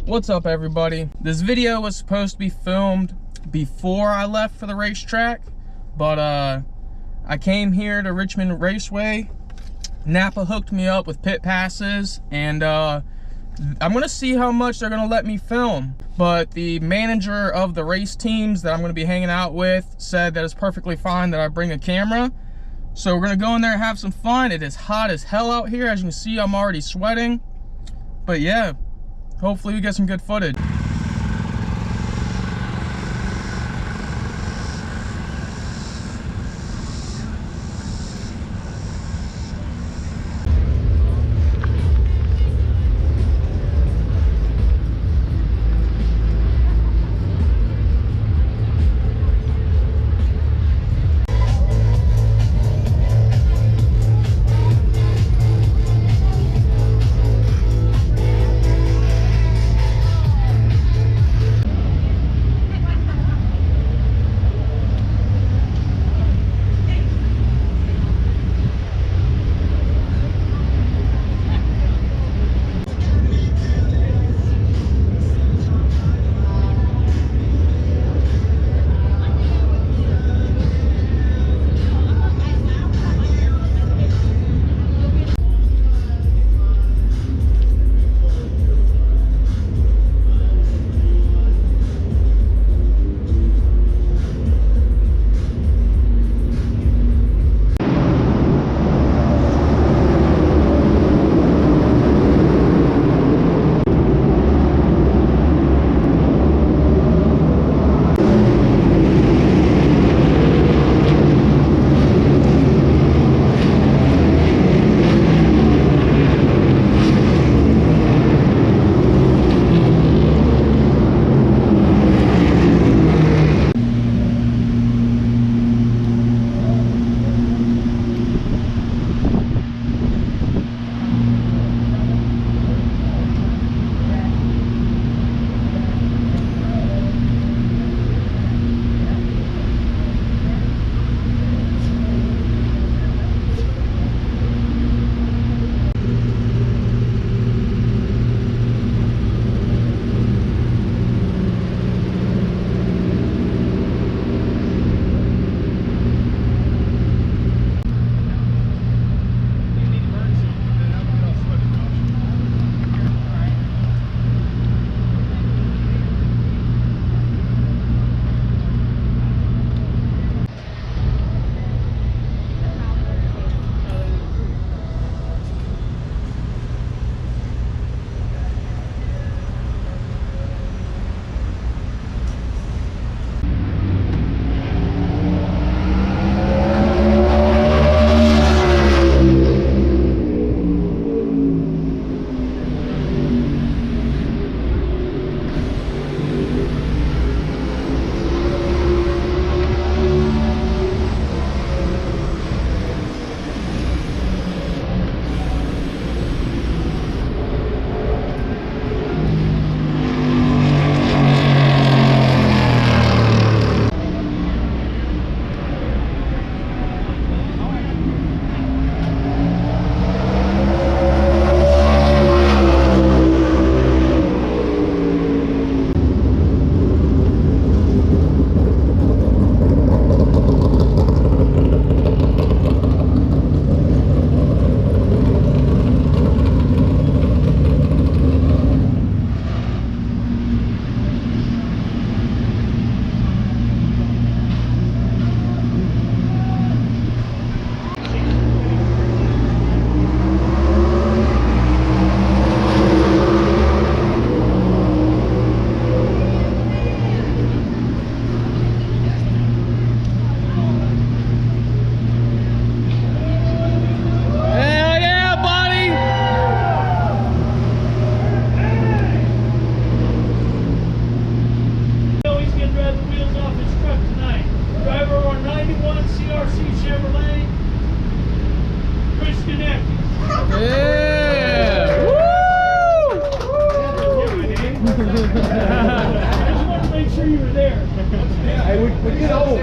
What's up, everybody? This video was supposed to be filmed before I left for the racetrack, but I came here to Richmond Raceway. Napa hooked me up with pit passes, and I'm gonna see how much they're gonna let me film. But the manager of the race teams that I'm gonna be hanging out with said that it's perfectly fine that I bring a camera. So we're gonna go in there and have some fun. It is hot as hell out here. As you can see, I'm already sweating. But yeah, hopefully we get some good footage. I would get old.